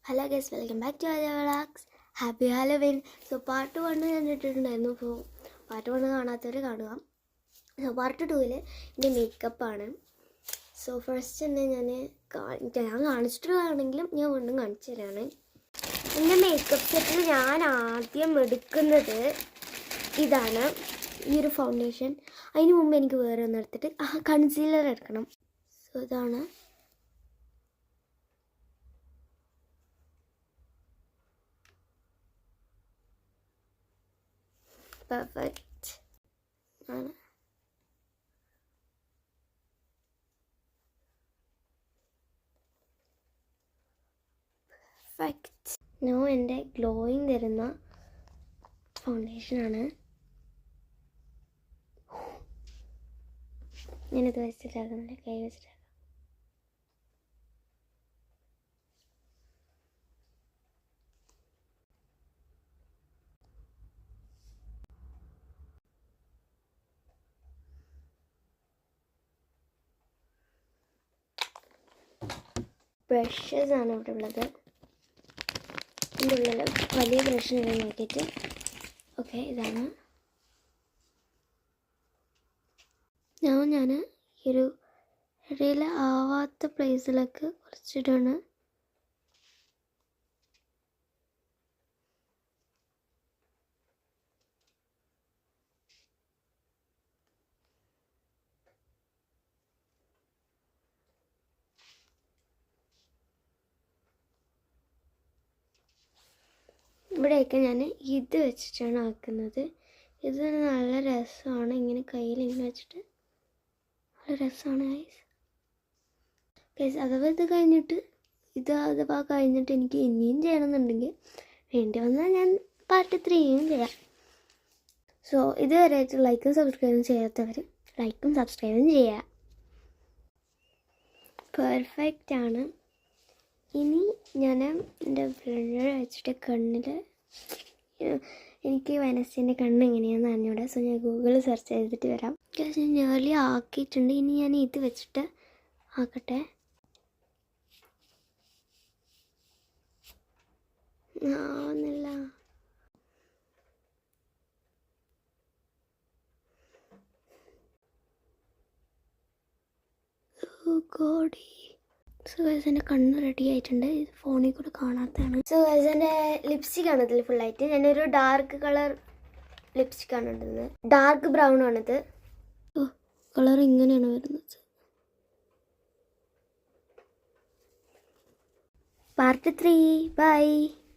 Hello guys, welcome back to Ajaya vlogs. Happy Halloween. So part 1 ഞാൻ ഇട്ടിട്ടുണ്ടായിരുന്നു. അപ്പോൾ part 1 കാണാത്തവർ കാണുക. സോ പാർട്ട് 2 എൻ്റെ മേക്കപ്പാണ്. സോ ഫസ്റ്റ് തന്നെ ഞാൻ കാണിച്ചിട്ടുള്ളതാണെങ്കിലും ഞാൻ വീണ്ടും കാണിച്ചു തരാണ്. എൻ്റെ മേക്കപ്പ് സെറ്റിൽ ഞാൻ ആദ്യം എടുക്കുന്നത് ഇതാണ്, ഈ ഒരു ഫൗണ്ടേഷൻ. അതിന് മുമ്പ് എനിക്ക് വേറെ ഒന്ന് എടുത്തിട്ട് കൺസീലർ എടുക്കണം. സോ ഇതാണ്. പെർഫെക്റ്റ് ആണ്. പെർഫെക്റ്റ്. നോ എൻ്റെ ഗ്ലോയിങ് തരുന്ന ഫൗണ്ടേഷനാണ്. ഞാനിത് വെച്ചിട്ടാക്കുന്നുണ്ട്, കൈ വെച്ചിട്ടാക്കാം. ബ്രഷസ് ആണ് ഇവിടെ ഉള്ളത്. ഇതിൻ്റെ ഉള്ളിൽ വലിയ ബ്രഷ് നോക്കിയിട്ട് ഓക്കെ ഇതാണ്. ഞാൻ ഈ ഒരു ഇടയിൽ ആവാത്ത പ്ലേസിലൊക്കെ കുറച്ചിട്ടാണ്. ഇവിടെയൊക്കെ ഞാൻ ഇത് വെച്ചിട്ടാണ് ആക്കുന്നത്. ഇത് നല്ല രസമാണ്. ഇങ്ങനെ കയ്യിൽ ഇങ്ങനെ വെച്ചിട്ട് നല്ല രസമാണ് ഗൈസ്. അഥവാ ഇത് കഴിഞ്ഞിട്ട് എനിക്ക് ഇനിയും ചെയ്യണമെന്നുണ്ടെങ്കിൽ വേണ്ടി വന്നാൽ ഞാൻ പാർട്ട് 3യും ചെയ്യാം. സോ ഇതുവരെയായിട്ട് ലൈക്കും സബ്സ്ക്രൈബും ചെയ്യാത്തവർ ലൈക്കും സബ്സ്ക്രൈബും ചെയ്യുക. പെർഫെക്റ്റ് ആണ്. ഇനി ഞാൻ എൻ്റെ ബ്ലഷർ വെച്ചിട്ട് കണ്ണിൽ, എനിക്ക് വെനസിൻ്റെ കണ്ണ് എങ്ങനെയാണെന്ന് അറിഞ്ഞൂടാ. സോ ഞാൻ ഗൂഗിളിൽ സെർച്ച് ചെയ്തിട്ട് വരാം. ഞാൻ നേർലി ആക്കിയിട്ടുണ്ട്. ഇനി ഞാൻ ഇത് വെച്ചിട്ട് ആക്കട്ടെ. ആവുന്നില്ല. ഗോഡി. സോ ഗൈസ്, എൻ്റെ കണ്ണ് റെഡി ആയിട്ടുണ്ട്. ഇത് ഫോണിൽ കൂടെ കാണാത്തതാണ്. സോ ഗൈസ്, എൻ്റെ ലിപ്സ്റ്റിക്കാണ് ഇതിൽ ഫുള്ളായിട്ട്. ഞാനൊരു ഡാർക്ക് കളർ ലിപ്സ്റ്റിക്കാണ് ഇടുന്നത്. ഡാർക്ക് ബ്രൗൺ ആണിത്. കളർ ഇങ്ങനെയാണ് വരുന്നത്. Part 3 by.